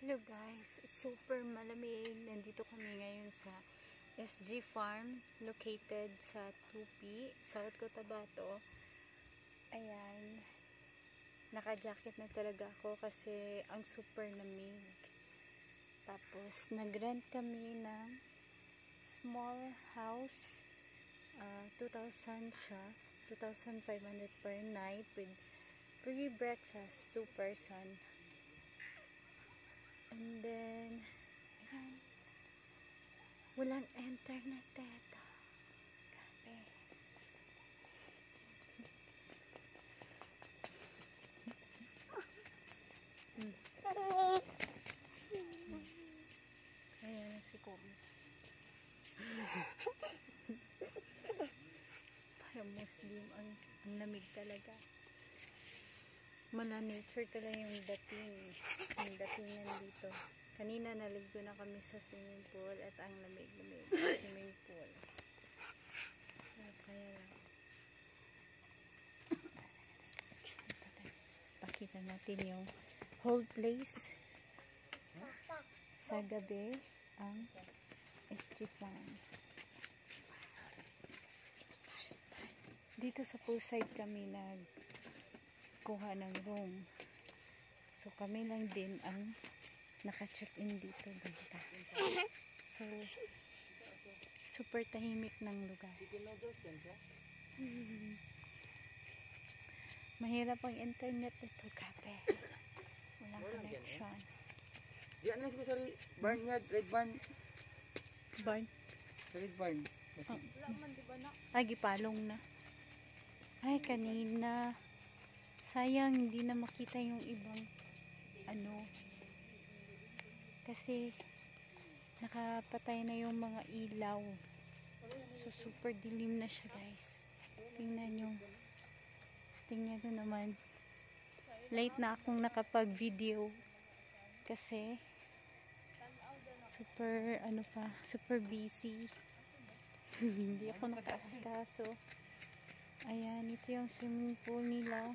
Hello guys, super malamig. Nandito kami ngayon sa SG Farm located sa Tupi, South Cotabato. Ayan, naka-jacket na talaga ako kasi ang super lamig. Tapos nag-rent kami ng small house, 2,000 siya, 2,500 per night with free breakfast, 2 person. And then, ayan, walang internet dito. Grabe. Ayan si Kobe. Parang Muslim ang lamig talaga. Mala nature talaga yung dating. Yung datingan dito. Kanina naligo na kami sa swimming pool at ang lamig-lamig sa swimming pool. Kaya lang. Pakita natin yung whole place sa gabi ang SG Farm. Dito sa poolside kami kuha ng room. So kami lang din ang naka-check-in dito banda. So super tahimik ng lugar. Mahirap ang internet dito, grabe. Walang connection. Diyan na sa barn niya, red barn. Barn? Sa red barn. Ay, gipalong na. Ay, kanina. Sayang, hindi na makita yung ibang kasi nakapatay na yung mga ilaw. So, super dilim na siya, guys. Tingnan nyo. Tingnan nyo naman. Late na akong nakapag-video kasi super, super busy. Hindi ako nakaasikaso. Ayan, ito yung swimming pool nila.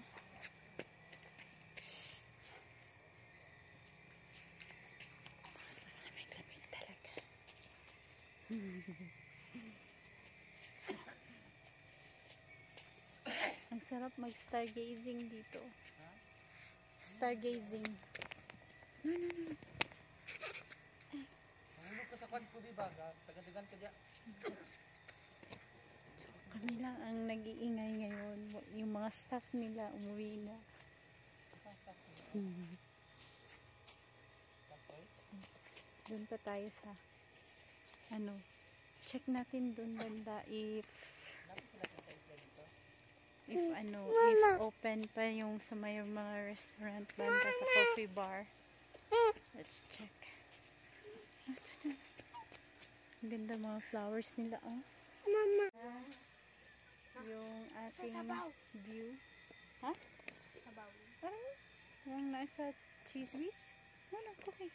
Lamig-lamig talaga. Ang sarap mag-stargazing dito. Stargazing. No. Hulog ka sa kwan ko, di ba? Tagadagan ka diya. Kami lang ang nag-iingay ngayon. Yung mga staff nila umuwi na. Doon pa tayo sa check natin doon banda if open pa yung sa may mga restaurant banda sa coffee bar. Let's check. Ang ganda mga flowers nila, oh. Mama. Yung ating view. Ha? Yung nasa cheese whiz? Wala, okay.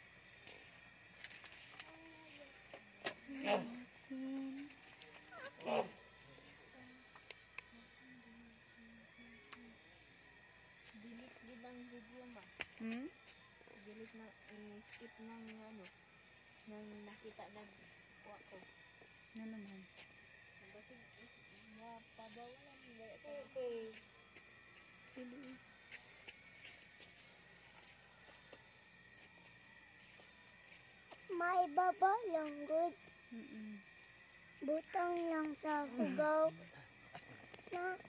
Delete din ang video ma. Delete na, skip ng nang nakita na kuha ko. Ano naman? Kasi mapabawalan gaya ko. Okay. Pili. May baba lang good. Butang lang sa hugaw. Na.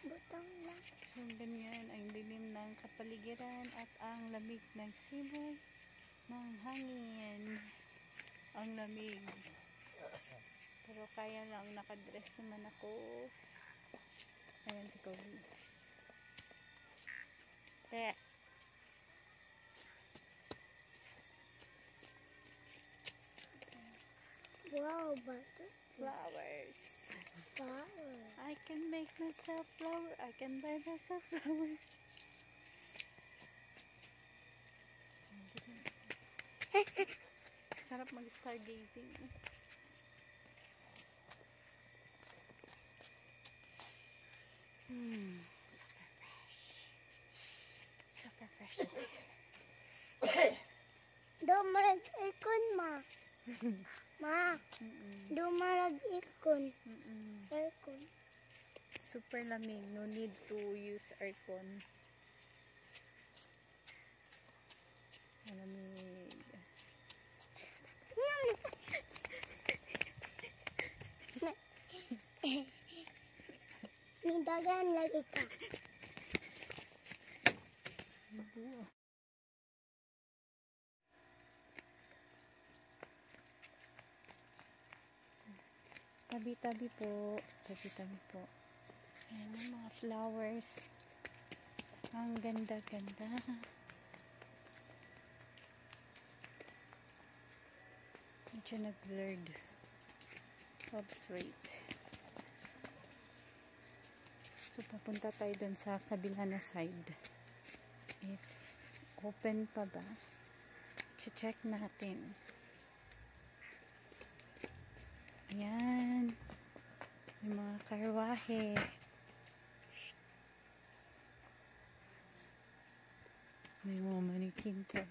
Butang lang. So, ganyan ang dilim ng kapaligiran at ang lamig ng simoy ng hangin. Ang lamig. Pero kaya lang, nakadress naman ako. Ayan si Kobe. Wow, butter. Flowers. Flower. I can make myself flower. I can buy myself flower. Sarap mag-stargazing. Super fresh. Super fresh. Dumarag ikon, ma. Ma, dumarag ikon. Ikon. Super lamig. No need to use aircon. Malamig. Nidagan lagi ka. Tabi-tabi po. Tabi-tabi po. Ayan ang mga flowers. Ang ganda-ganda. Medyo nag-blurred. Oops, wait. So, papunta tayo dun sa kabila na side. If open pa ba? Check natin. Ayan. May mga karwahe. May mga manikin to.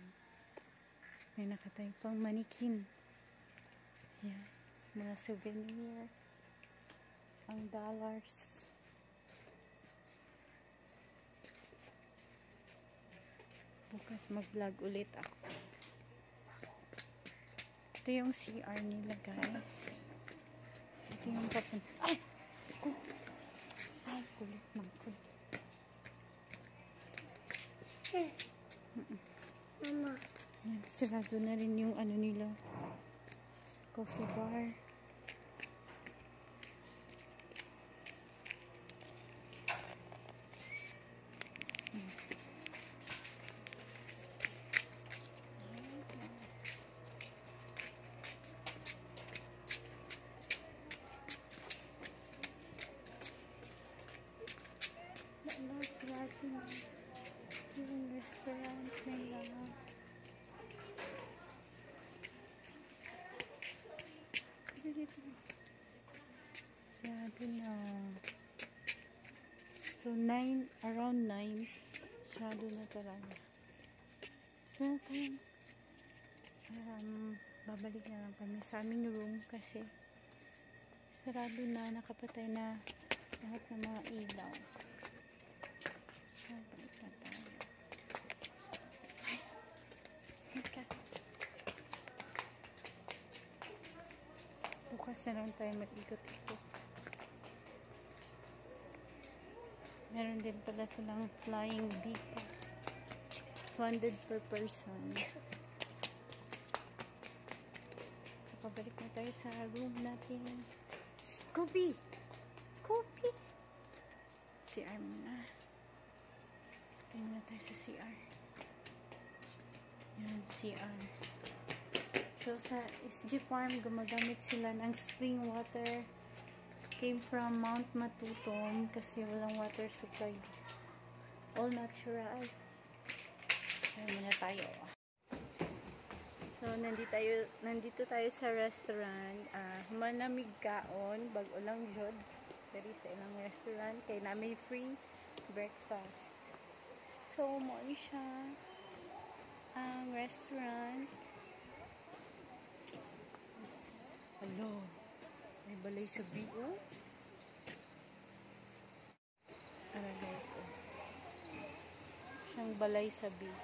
May nakatay pang manikin. Ayan. Mga souvenir. Ang dollars. Bukas mag-vlog ulit ako. Ito yung CR nila, guys. Ito yung papunta. Ay! Ay, kulit man ko. Mama. Yan, sarado na rin yung ano nila. Coffee bar. Yung restaurant nila. Sarado na. So, around 9, sarado na talaga. So, babalik na lang kami sa aming room kasi sarado na, nakapatay na lahat ng mga ilaw. Balik na tayo. Ay! Ika. Bukas na lang tayo mag-ikot-ikot. Meron din pala silang flying bee. 100 per person. So, pabalik na tayo sa room natin. Scooby! Scooby! CR muna. Ito muna tayo sa CR. Yan, CR. So, sa SG Farm, gumagamit sila ng spring water. Came from Mount Matutom kasi walang water supply. All natural. Kaya muna tayo. So, nandito tayo sa restaurant. Manamig kaon, bago lang jod. Dari sa ilang restaurant. Kaya na may free breakfast. So, mo siya ang restaurant. Hello. May balay sa bio. Ano guys, siyang balay sa bio.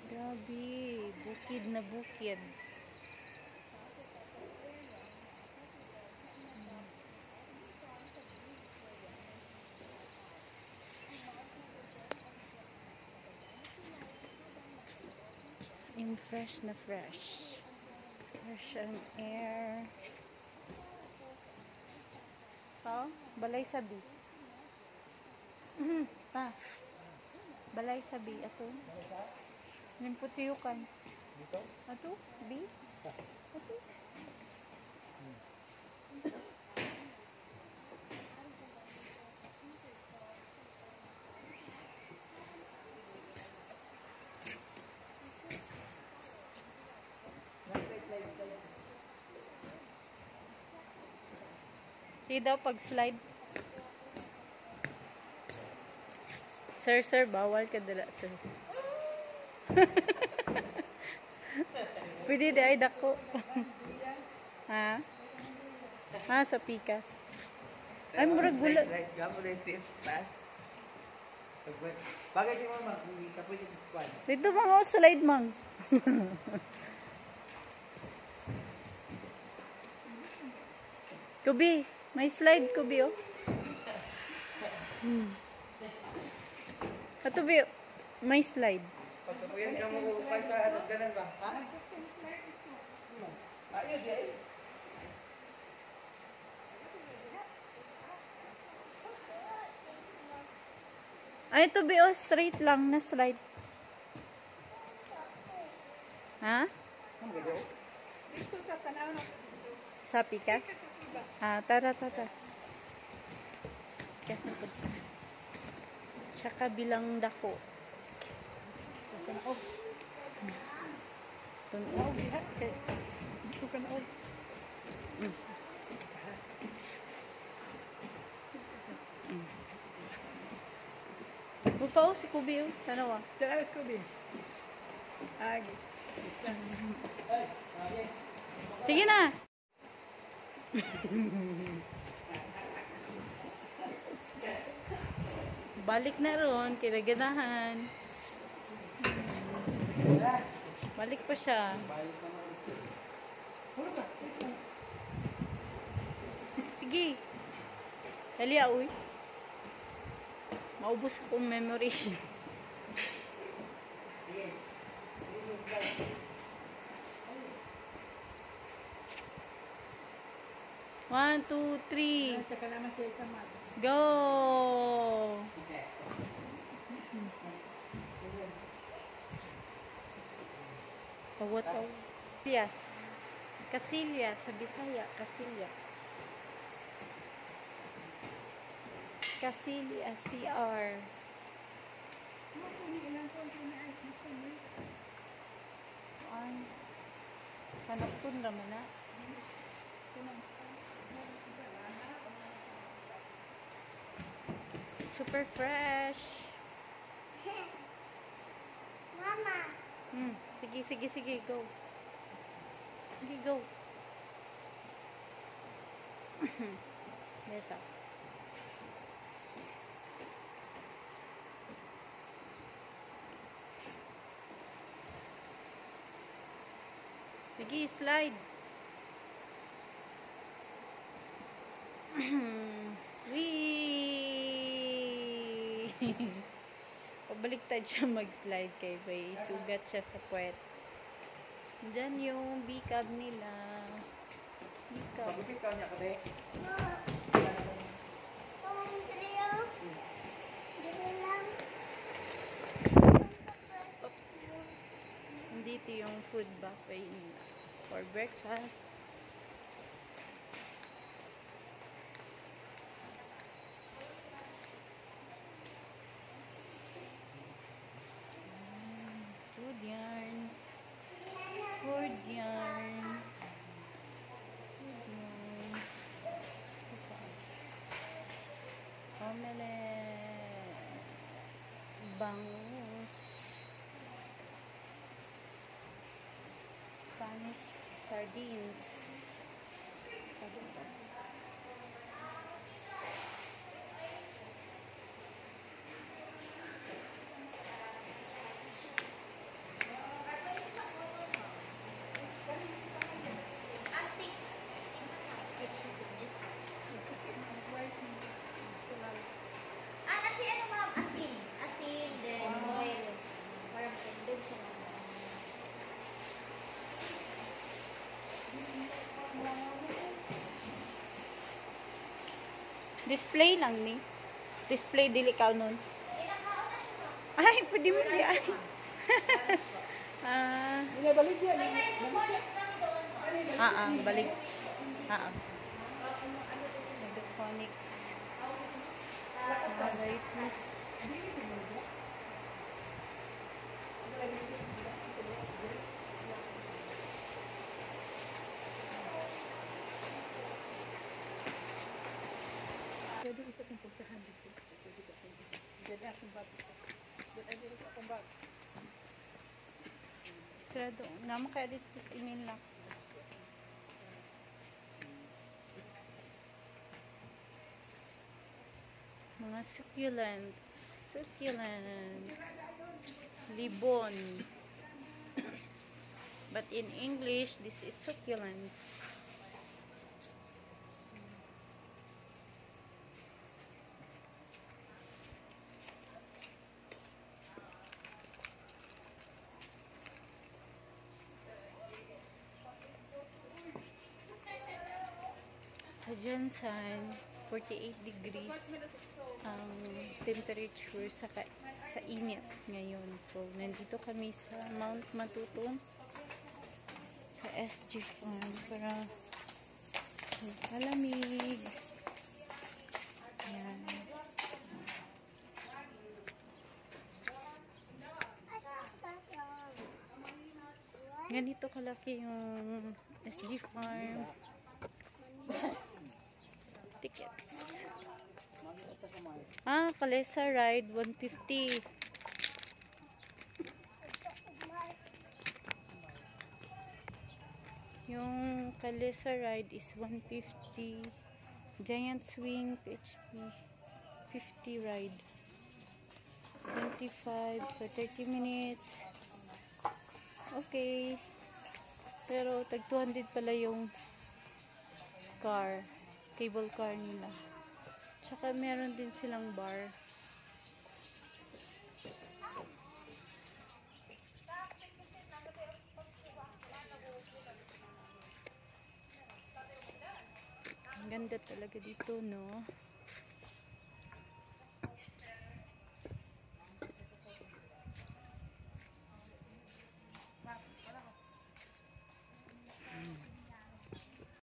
Grabe, bukid na bukid. In fresh na fresh. Fresh ang air. Oh, balay sabi. Pa. Balay sabi ato. Nimputiyukan. Dito? Ato? Bi? Ato? Sige daw pag slide. Sir, bawal ka dala, sir. Pwede di ay dako. Ha? Ha, sa pikas. Ay, murag gula. Bagay si mama, hindi ka pwede sa squad. Dito mga slide, mang. Kubi, may slide, Kubi, oh. Ato, Bi, may slide. Pagkapuyan ka mo kukupan sa atot, ganun ba? Ha? Ayun, di ay. Ay, ito, Bi, oh, straight lang na slide. Ha? Ano ba daw? Sa pikas? Ah, tara. Pikas na po. Tsaka bilang dako. Tunog. Upaw si Kubi, oh. Tanawa. Tara, Scooby. Agi. Sige na. Balik na ron, kinaganahan. Balik pa siya. Sige. Dali, uy. Maubos akong memory. 1, 2, 3. Go! Tawa-tawa. Casillas. Casillas sa Bisaya. Casillas. Casillas, CR. Ay. Hanap ko naman na. Super fresh. Mama. Sige, go. Sige, go. Dito. Sige, slide. Wee! Pabaliktad siya mag-slide kay bay. Sugat siya sa puwet. Diyan yung bicab nila. Bicab. Pagupit ka niya, kate. Oops. Nandito yung food buffet nila for breakfast. Food yarn. Food yarn. Omelette. Bangus. Spanish sardines. Kasi ano ma'am, asin. Asin, then oil. Parang sandog siya na. Display lang ni. Display dili ka nun. Pinakaon na siya ma'am. Ay, pwede mo siya. Ah, Binabalik yan. May hydroponics lang doon. balik. Hydroponics. Varieties. Pwede usap ng pagkahan dito. Sarado. Naman kaya dito sa email lang. Mga succulents. Succulents. Libon. But in English, this is succulents. Sa Jansan, 48 degrees ang temperature sa init ngayon. So, nandito kami sa Mount Matutong sa SG Farm para malamig. Ayan. Ganito kalaki yung SG Farm. Tickets. Kalesa ride 150. Yung Kalesa ride is 150. Giant swing PHP 50 ride 25 for 30 minutes. Okay. Pero tag 200 pala yung cable car nila. Tsaka meron din silang bar. Ang ganda talaga dito, no?